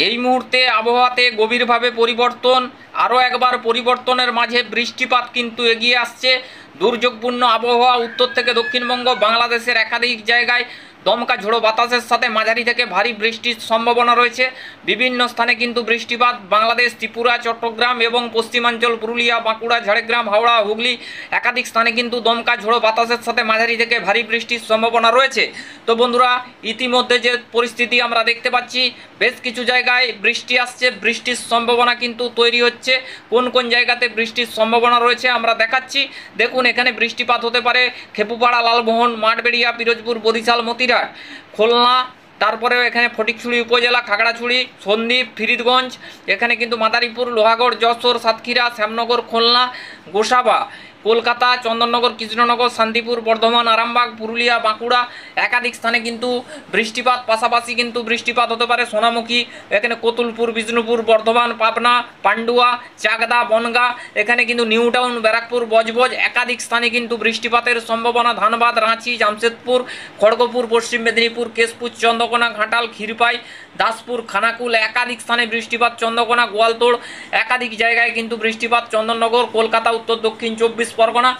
এই মুহূর্তে আবহাওয়াতে গভীরভাবে পরিবর্তন, আরও একবার পরিবর্তনের মাঝে বৃষ্টিপাত কিন্তু এগিয়ে আসছে। দুর্যোগপূর্ণ আবহাওয়া, উত্তর থেকে দক্ষিণবঙ্গ, বাংলাদেশের একাধিক জায়গায় দমকা ঝোড়ো বাতাসের সাথে মাঝারি থেকে ভারী বৃষ্টির সম্ভাবনা রয়েছে। বিভিন্ন স্থানে কিন্তু বৃষ্টিপাত, বাংলাদেশ, ত্রিপুরা, চট্টগ্রাম এবং পশ্চিমাঞ্চল, পুরুলিয়া, বাঁকুড়া, ঝাড়গ্রাম, হাওড়া, হুগলি একাধিক স্থানে কিন্তু দমকা ঝোড়ো বাতাসের সাথে মাঝারি থেকে ভারী বৃষ্টির সম্ভাবনা রয়েছে। তো বন্ধুরা, ইতিমধ্যে যে পরিস্থিতি আমরা দেখতে পাচ্ছি, বেশ কিছু জায়গায় বৃষ্টি আসছে, বৃষ্টির সম্ভাবনা কিন্তু তৈরি হচ্ছে। কোন কোন জায়গাতে বৃষ্টির সম্ভাবনা রয়েছে আমরা দেখাচ্ছি। দেখুন, এখানে বৃষ্টিপাত হতে পারে খেপুপাড়া, লালমোহন, মাঠবেড়িয়া, পিরোজপুর, বরিশাল, মতিরাট, খুলনা, তারপরেও এখানে ফটিকছড়ি উপজেলা, খাগড়াছড়ি, সন্দ্বীপ, ফরিদগঞ্জ, এখানে কিন্তু মাদারীপুর, লোহাগড়, যশোর, সাতক্ষীরা, শ্যামনগর, খুলনা, গোসাবা, কলকাতা, চন্দননগর, কৃষ্ণনগর, শান্তিপুর, বর্ধমান, আরামবাগ, পুরুলিয়া, বাঁকুড়া একাধিক স্থানে কিন্তু বৃষ্টিপাত, পাশাপাশি কিন্তু বৃষ্টিপাত হতে পারে সোনামুখী, এখানে কতুলপুর, বিষ্ণুপুর, বর্ধমান, পাবনা, পান্ডুয়া, চাকদা, বনগাঁ, এখানে কিন্তু নিউ টাউন, ব্যারাকপুর, বজবজ একাধিক স্থানে কিন্তু বৃষ্টিপাতের সম্ভাবনা। ধানবাদ, রাঁচি, জামশেদপুর, খড়গপুর, পশ্চিম মেদিনীপুর, কেশপুর, চন্দ্রকোনা, ঘাটাল, ক্ষীরপাই, দাসপুর, খানাকুল একাধিক স্থানে বৃষ্টিপাত। চন্দ্রকোনা, গোয়ালতোড় একাধিক জায়গায় কিন্তু বৃষ্টিপাত। চন্দননগর, কলকাতা, উত্তর দক্ষিণ 24 পরগনা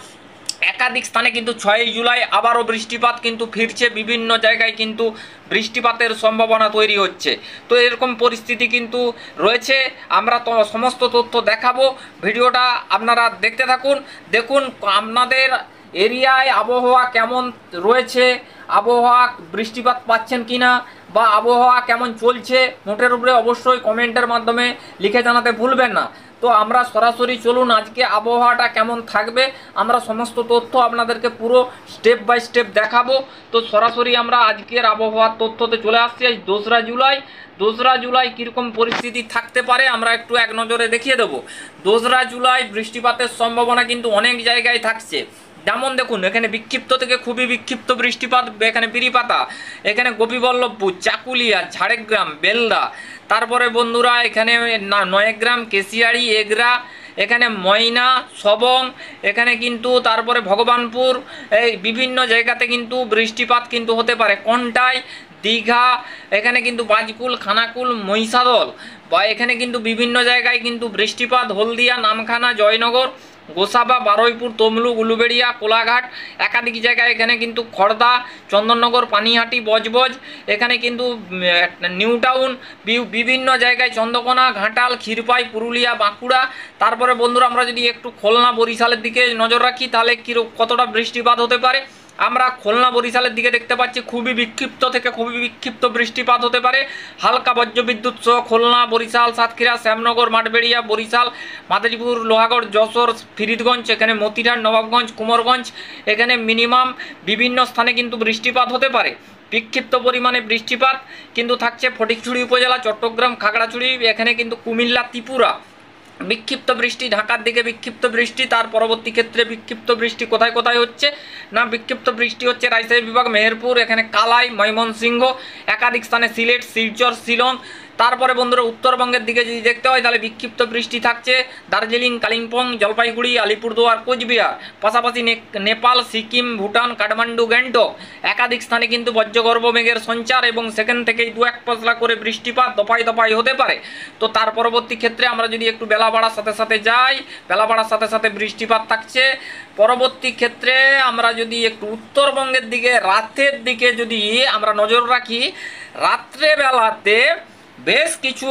একাধিক স্থানে কিন্তু 6 জুলাই আবারও বৃষ্টিপাত কিন্তু ফিরছে। বিভিন্ন জায়গায় কিন্তু বৃষ্টিপাতের সম্ভাবনা তৈরি হচ্ছে। তো এরকম পরিস্থিতি কিন্তু রয়েছে। আমরা তো সমস্ত তথ্য দেখাবো, ভিডিওটা আপনারা দেখতে থাকুন। দেখুন আপনাদের এরিয়ায় আবহাওয়া কেমন রয়েছে, আবহাওয়া বৃষ্টিপাত পাচ্ছেন কিনা, বা আবহাওয়া কেমন চলছে নোটের উপরে অবশ্যই কমেন্টের মাধ্যমে লিখে জানাতে ভুলবেন না। তো আমরা সরাসরি চলুন, আজকে আবহাওয়াটা কেমন থাকবে আমরা সমস্ত তথ্য আপনাদেরকে পুরো স্টেপ বাই স্টেপ দেখাবো। তো সরাসরি আমরা আজকের আবহাওয়ার তথ্যতে চলে আসছি। আজ 2রা জুলাই। 2রা জুলাই কীরকম পরিস্থিতি থাকতে পারে আমরা একটু এক নজরে দেখিয়ে দেবো। 2রা জুলাই বৃষ্টিপাতের সম্ভাবনা কিন্তু অনেক জায়গায় থাকছে। যেমন দেখুন, এখানে বিক্ষিপ্ত থেকে খুবই বিক্ষিপ্ত বৃষ্টিপাত, এখানে পিরিপাতা, এখানে গোপীবল্লভপুর, চাকুলিয়া, ঝাড়গ্রাম, বেলদা, তারপরে বন্ধুরা এখানে নয়গ্রাম, কেশিয়াড়ি, এগরা, এখানে ময়না, সবং, এখানে কিন্তু তারপরে ভগবানপুর, এই বিভিন্ন জায়গাতে কিন্তু বৃষ্টিপাত কিন্তু হতে পারে। কন্টাই, দীঘা, এখানে কিন্তু বাজকুল, খানাকুল, মহিষাদল, বা এখানে কিন্তু বিভিন্ন জায়গায় কিন্তু বৃষ্টিপাত। হলদিয়া, নামখানা, জয়নগর, গোসাবা, বারুইপুর, তমলুক, উলুবেড়িয়া, কোলাঘাট একাধিক জায়গায়, এখানে কিন্তু খড়দা, চন্দননগর, পানিহাটি, বজবজ, এখানে কিন্তু নিউ টাউন, বিভিন্ন জায়গায় চন্দ্রকোনা, ঘাটাল, ক্ষীরপাই, পুরুলিয়া, বাঁকুড়া। তারপরে বন্ধুরা আমরা যদি একটু খুলনা, বরিশালের দিকে নজর রাখি, তাহলে কতটা বৃষ্টিপাত হতে পারে আমরা খুলনা, বরিশালের দিকে দেখতে পাচ্ছি খুবই বিক্ষিপ্ত থেকে খুবই বিক্ষিপ্ত বৃষ্টিপাত হতে পারে। হালকা বজ্রবিদ্যুৎ সহ খুলনা, বরিশাল, সাতক্ষীরা, শ্যামনগর, মাঠবেড়িয়া, বরিশাল, মাদারীপুর, লোহাগড়, যশোর, ফরিদগঞ্জ, এখানে মতিরাট, নবাবগঞ্জ, কুমারগঞ্জ, এখানে মিনিমাম বিভিন্ন স্থানে কিন্তু বৃষ্টিপাত হতে পারে। বিক্ষিপ্ত পরিমাণে বৃষ্টিপাত কিন্তু থাকছে ফটিকছড়ি উপজেলা, চট্টগ্রাম, খাগড়াছড়ি, এখানে কিন্তু কুমিল্লা, ত্রিপুরা বিক্ষিপ্ত বৃষ্টি, ঢাকার দিকে বিক্ষিপ্ত বৃষ্টি। তার পরবর্তী ক্ষেত্রে বিক্ষিপ্ত বৃষ্টি কোথায় কোথায় হচ্ছে না, বিক্ষিপ্ত বৃষ্টি হচ্ছে রাজশাহী বিভাগ, মেহেরপুর, এখানে কালাই, ময়মনসিংহ একাধিক স্থানে, সিলেট, শিলচর, শিলং। তারপরে বন্ধুরা উত্তরবঙ্গের দিকে যদি দেখতে হয় তাহলে বিক্ষিপ্ত বৃষ্টি থাকছে দার্জিলিং, কালিম্পং, জলপাইগুড়ি, আলিপুরদুয়ার, কোচবিহার, পাশাপাশি নেপাল, সিকিম, ভুটান, কাঠমান্ডু, গ্যাংটক একাধিক স্থানে কিন্তু বজ্রগর্ভ মেঘের সঞ্চার, এবং সেখান থেকেই 2-1 পশলা করে বৃষ্টিপাত দফায় দফায় হতে পারে। তো তার পরবর্তী ক্ষেত্রে আমরা যদি একটু বেলা বাড়ার সাথে সাথে যাই, বেলা বাড়ার সাথে সাথে বৃষ্টিপাত থাকছে। পরবর্তী ক্ষেত্রে আমরা যদি একটু উত্তরবঙ্গের দিকে রাতের দিকে যদি আমরা নজর রাখি, রাত্রেবেলাতে বেশ কিছু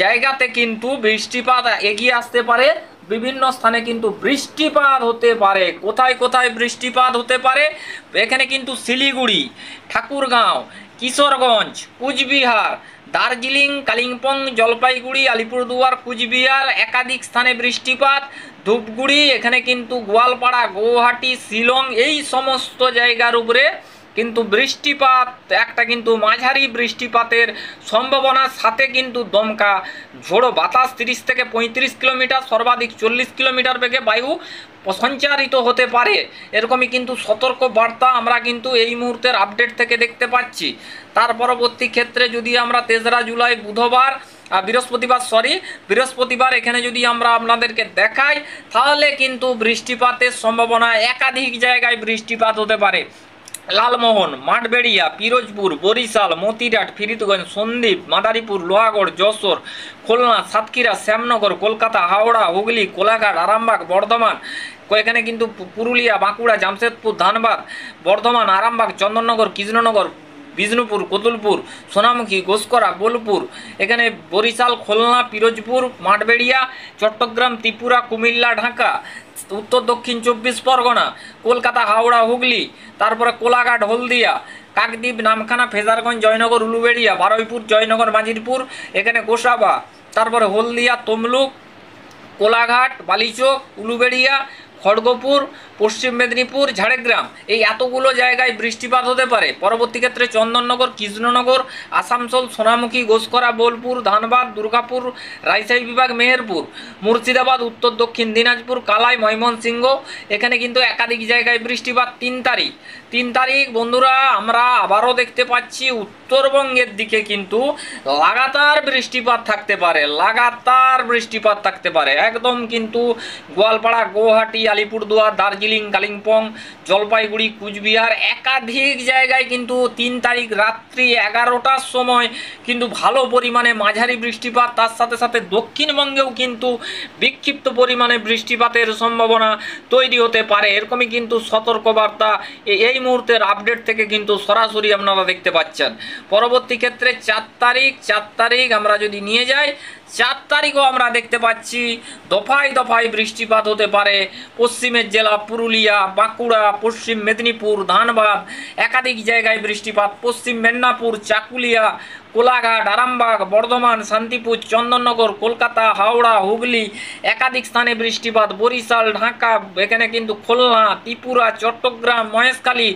জায়গাতে কিন্তু বৃষ্টিপাত এগিয়ে আসতে পারে। বিভিন্ন স্থানে কিন্তু বৃষ্টিপাত হতে পারে। কোথায় কোথায় বৃষ্টিপাত হতে পারে, এখানে কিন্তু শিলিগুড়ি, ঠাকুরগাঁও, কিশোরগঞ্জ, কুচবিহার, দার্জিলিং, কালিম্পং, জলপাইগুড়ি, আলিপুরদুয়ার, কুচবিহার একাধিক স্থানে বৃষ্টিপাত। ধূপগুড়ি, এখানে কিন্তু গোয়ালপাড়া, গৌহাটি, শিলং এই সমস্ত জায়গার উপরে কিন্তু বৃষ্টিপাত, একটা কিন্তু মাঝারি বৃষ্টিপাতের সম্ভাবনার সাথে কিন্তু দমকা ঝোড়ো বাতাস 30 থেকে 35 কিলোমিটার, সর্বাধিক 40 কিলোমিটার বেগে বায়ু সঞ্চারিত হতে পারে। এরকমই কিন্তু সতর্ক বার্তা আমরা কিন্তু এই মুহূর্তের আপডেট থেকে দেখতে পাচ্ছি। তার পরবর্তী ক্ষেত্রে যদি আমরা 3রা জুলাই বুধবার, বৃহস্পতিবার এখানে যদি আমরা আপনাদেরকে দেখাই, তাহলে কিন্তু বৃষ্টিপাতের সম্ভাবনা একাধিক জায়গায় বৃষ্টিপাত হতে পারে। লালমোহন, মাঠবেড়িয়া, পিরোজপুর, বরিশাল, মতিরাট, ফরিদগঞ্জ, সন্দ্বীপ, মাদারীপুর, লোহাগড়, যশোর, খুলনা, সাতক্ষীরা, শ্যামনগর, কলকাতা, হাওড়া, হুগলি, কোলাঘাট, আরামবাগ, বর্ধমান, এখানে কিন্তু পুরুলিয়া, বাঁকুড়া, জামশেদপুর, ধানবাদ, বর্ধমান, আরামবাগ, চন্দননগর, কৃষ্ণনগর, বিষ্ণুপুর, কতুলপুর, সোনামুখী, ঘোষকরা, বোলপুর, এখানে বরিশাল, খুলনা, পিরোজপুর, মাঠবেড়িয়া, চট্টগ্রাম, ত্রিপুরা, কুমিল্লা, ঢাকা, উত্তর দক্ষিণ 24 পরগনা, কলকাতা, হাওড়া, হুগলি, তারপরে কোলাঘাট, হলদিয়া, কাকদ্বীপ, নামখানা, ফেজারগঞ্জ, জয়নগর, উলুবেড়িয়া, বারুইপুর, জয়নগর, মাজিরপুর, এখানে গোসাবা, তারপরে হলদিয়া, তমলুক, কোলাঘাট, বালিচক, উলুবেড়িয়া, খড়গপুর, পশ্চিম মেদিনীপুর, ঝাড়গ্রাম, এই এতগুলো জায়গায় বৃষ্টিপাত হতে পারে। পরবর্তী ক্ষেত্রে চন্দননগর, কৃষ্ণনগর, আসানসোল, সোনামুখী, ঘোষকরা, বোলপুর, ধানবাদ, দুর্গাপুর, রাজশাহী বিভাগ, মেহেরপুর, মুর্শিদাবাদ, উত্তর দক্ষিণ দিনাজপুর, কালাই, ময়মনসিংহ, এখানে কিন্তু একাধিক জায়গায় বৃষ্টিপাত। 3 তারিখ বন্ধুরা আমরা আবারও দেখতে পাচ্ছি উত্তরবঙ্গের দিকে কিন্তু লাগাতার বৃষ্টিপাত থাকতে পারে, একদম কিন্তু গোয়ালপাড়া, গুয়াহাটি, আলিপুরদুয়ার, দার্জিলিং, কালিম্পং, জলপাইগুড়ি, কুচবিহার, একাধিক জায়গায় কিন্তু 3 তারিখ রাত্রি 11টার সময় কিন্তু ভালো পরিমাণে মাঝারি বৃষ্টিপাত, তার সাথে সাথে দক্ষিণবঙ্গেও কিন্তু বিক্ষিপ্ত পরিমাণে বৃষ্টিপাতের সম্ভাবনা তৈরি হতে পারে। এরকমই কিন্তু সতর্কবার্তা এই মুহূর্তের আপডেট থেকে কিন্তু সরাসরি আপনারা দেখতে পাচ্ছেন। পরবর্তী ক্ষেত্রে 4 তারিখ আমরা যদি নিয়ে যাই, 4 তারিখও আমরা দেখতে পাচ্ছি দফায় দফায় বৃষ্টিপাত হতে পারে। পশ্চিমের জেলা পুরুলিয়া, বাঁকুড়া, পশ্চিম মেদিনীপুর, ধানবাদ, একাধিক জায়গায় বৃষ্টিপাত। পশ্চিম মেদিনীপুর, চাকুলিয়া, কোলাঘাট, আরামবাগ, বর্ধমান, শান্তিপুর, চন্দননগর, কলকাতা, হাওড়া, হুগলি, একাধিক স্থানে বৃষ্টিপাত। বরিশাল, ঢাকা, এখানে কিন্তু খুলনা, ত্রিপুরা, চট্টগ্রাম, মহেশখালী,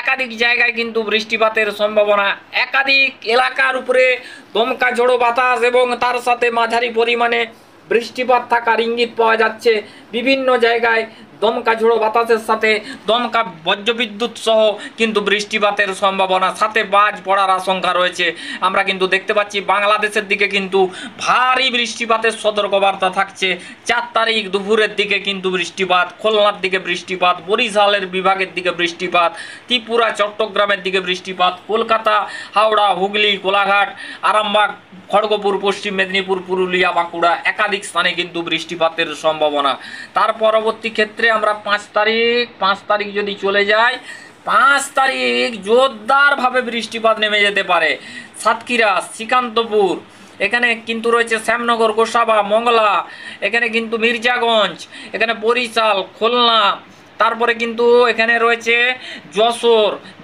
একাধিক জায়গায় কিন্তু বৃষ্টিপাতের সম্ভাবনা। একাধিক এলাকার উপরে দমকা ঝোড়ো বাতাস এবং তার সাথে মাঝারি পরিমাণে বৃষ্টিপাত থাকার ইঙ্গিত পাওয়া যাচ্ছে। বিভিন্ন জায়গায় দমকা ঝোড়ো বাতাসের সাথে দমকা বজ্রবিদ্যুৎ সহ কিন্তু বৃষ্টিপাতের সম্ভাবনা, সাথে বাজ পড়ার আশঙ্কা রয়েছে। আমরা কিন্তু দেখতে পাচ্ছি বাংলাদেশের দিকে কিন্তু ভারী বৃষ্টিপাতের সতর্কবার্তা থাকছে। 4 তারিখ দুপুরের দিকে কিন্তু বৃষ্টিপাত, খুলনার দিকে বৃষ্টিপাত, বরিশালের বিভাগের দিকে বৃষ্টিপাত, ত্রিপুরা, চট্টগ্রামের দিকে বৃষ্টিপাত, কলকাতা, হাওড়া, হুগলি, কোলাঘাট, আরামবাগ, খড়গপুর, পশ্চিম মেদিনীপুর, পুরুলিয়া, বাঁকুড়া, একাধিক স্থানে কিন্তু বৃষ্টিপাতের সম্ভাবনা। তার পরবর্তী ক্ষেত্রে আমরা 5 তারিখ যদি চলে যাই, 5 তারিখ জোরদারভাবে বৃষ্টিপাত নেমে যেতে পারে। সাতক্ষীরা, শ্রীকান্তপুর, এখানে কিন্তু রয়েছে শ্যামনগর, গোসাবা, মংলা, এখানে কিন্তু মির্জাগঞ্জ, এখানে বরিশাল, খুলনা, তারপরে কিন্তু এখানে রয়েছে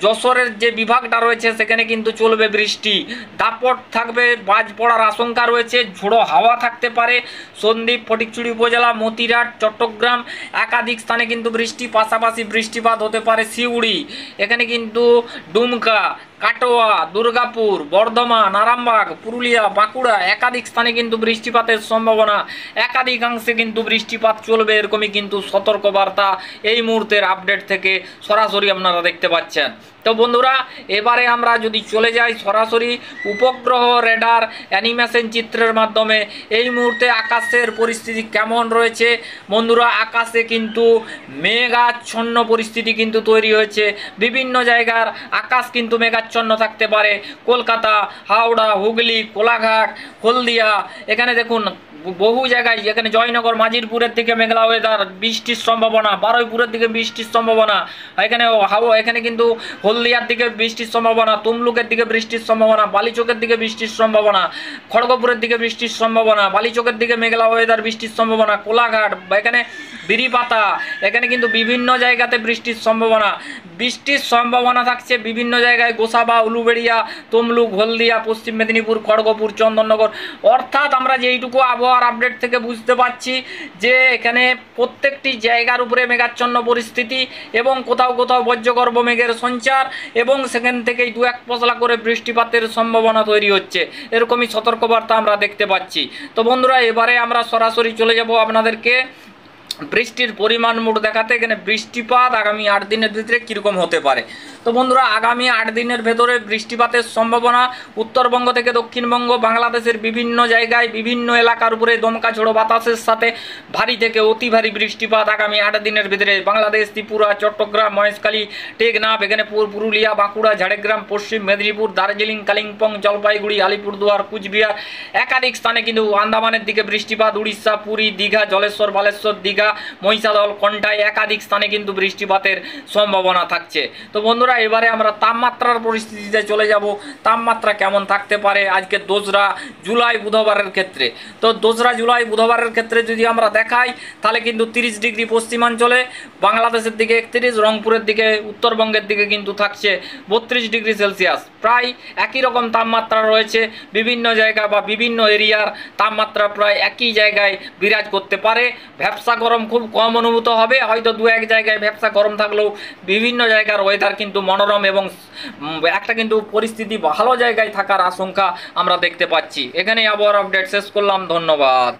যশোরের যে বিভাগটা রয়েছে সেখানে কিন্তু চলবে বৃষ্টি, দাপট থাকবে, বাজ পড়ার আশঙ্কা রয়েছে, ঝোড়ো হাওয়া থাকতে পারে। সন্দ্বীপ, ফটিকছড়ি উপজেলা, মতিরাট, চট্টগ্রাম, একাধিক স্থানে কিন্তু বৃষ্টি, পাশাপাশি বৃষ্টিপাত হতে পারে। সিউড়ি, এখানে কিন্তু ডুমকা, কাটোয়া, দুর্গাপুর, বর্ধমান, আরামবাগ, পুরুলিয়া, বাঁকুড়া, একাধিক স্থানে কিন্তু বৃষ্টিপাতের সম্ভাবনা, একাধিকাংশে কিন্তু বৃষ্টিপাত চলবে। এরকমই কিন্তু সতর্কবার্তা এই মুহূর্তের আপডেট থেকে সরাসরি আপনারা দেখতে পাচ্ছেন। তো বন্ধুরা এবারে আমরা যদি চলে যাই সরাসরি উপগ্রহ রেডার অ্যানিমেশন চিত্রের মাধ্যমে এই মুহূর্তে আকাশের পরিস্থিতি কেমন রয়েছে। বন্ধুরা আকাশে কিন্তু মেঘাচ্ছন্ন পরিস্থিতি কিন্তু তৈরি হয়েছে, বিভিন্ন জায়গার আকাশ কিন্তু মেঘাচ্ছন্ন থাকতে পারে। কলকাতা, হাওড়া, হুগলি, কোলাঘাট, হলদিয়া, এখানে দেখুন বহু জায়গায়, এখানে জয়নগর, মাজিরপুরের দিকে মেঘলা ওয়েদার, বৃষ্টির সম্ভাবনা, বারুইপুরের দিকে বৃষ্টির সম্ভাবনা, এখানে কিন্তু হলদিয়ার দিকে বৃষ্টির সম্ভাবনা, তমলুকের দিকে বৃষ্টির সম্ভাবনা, বালিচকের দিকে বৃষ্টির সম্ভাবনা, খড়গপুরের দিকে বৃষ্টির সম্ভাবনা, বালিচকের দিকে মেঘলা ওয়েদার, বৃষ্টির সম্ভাবনা, কোলাঘাট, এখানে বিরিপাতা, এখানে কিন্তু বিভিন্ন জায়গাতে বৃষ্টির সম্ভাবনা থাকছে বিভিন্ন জায়গায়। গোসাবা, উলুবেড়িয়া, তমলুক, হলদিয়া, পশ্চিম মেদিনীপুর, খড়গপুর, চন্দননগর। অর্থাৎ আমরা যেইটুকু আবহাওয়ার আপডেট থেকে বুঝতে পারছি যে এখানে প্রত্যেকটি জায়গার উপরে মেঘাচ্ছন্ন পরিস্থিতি এবং কোথাও কোথাও বজ্রগর্ভ মেঘের সঞ্চার এবং সেখান থেকেই 2-1 পশলা করে বৃষ্টিপাতের সম্ভাবনা তৈরি হচ্ছে, এরকমই সতর্কবার্তা আমরা দেখতে পাচ্ছি। তো বন্ধুরা এবারে আমরা সরাসরি চলে যাব আপনাদেরকে বৃষ্টির পরিমাণ মোট দেখাতে। এখানে বৃষ্টিপাত আগামী 8 দিনের ভিতরে কীরকম হতে পারে। তো বন্ধুরা, আগামী 8 দিনের ভেতরে বৃষ্টিপাতের সম্ভাবনা। উত্তরবঙ্গ থেকে দক্ষিণবঙ্গ, বাংলাদেশের বিভিন্ন জায়গায় বিভিন্ন এলাকার উপরে দমকা ঝোড়ো বাতাসের সাথে ভারী থেকে অতি ভারী বৃষ্টিপাত আগামী 8 দিনের ভিতরে বাংলাদেশ, ত্রিপুরা, চট্টগ্রাম, মহেশখালী, টেকনাফ, এখানে পুরুলিয়া, বাঁকুড়া, ঝাড়গ্রাম, পশ্চিম মেদিনীপুর, দার্জিলিং, কালিম্পং, জলপাইগুড়ি, আলিপুরদুয়ার, কুচবিহার, একাধিক স্থানে কিন্তু আন্দামানের দিকে বৃষ্টিপাত। উড়িষ্যা, পুরী, দীঘা, জলেশ্বর, বালেশ্বর, দীঘা, মহিষাদল, কন্টাই একাধিক স্থানে কিন্তু বৃষ্টিপাতের সম্ভাবনা থাকছে। তো বন্ধুরা, এবারে আমরা তাপমাত্রার পরিস্থিতিতে চলে যাব। তাপমাত্রা কেমন থাকতে পারে আজকে 2রা জুলাই বুধবারের ক্ষেত্রে। তো 2রা জুলাই বুধবারের ক্ষেত্রে যদি আমরা দেখাই, তাহলে কিন্তু 30 ডিগ্রি পশ্চিমাঞ্চলে, বাংলাদেশের দিকে 31, রংপুরের দিকে, উত্তরবঙ্গের দিকে কিন্তু থাকছে 32 ডিগ্রি সেলসিয়াস। প্রায় একই রকম তাপমাত্রা রয়েছে বিভিন্ন জায়গা বা বিভিন্ন এরিয়ার তাপমাত্রা প্রায় একই জায়গায় বিরাজ করতে পারে। ভ্যাপসা গরম খুব কম অনুভূত হবে, হয়তো 2-1 জায়গায় ভ্যাপসা গরম থাকলেও বিভিন্ন জায়গার ওয়েদার কিন্তু মনোরম এবং একটা কিন্তু পরিস্থিতি ভালো জায়গায় থাকার আশঙ্কা আমরা দেখতে পাচ্ছি। এখানেই আবহাওয়ার আপডেট শেষ করলাম। ধন্যবাদ।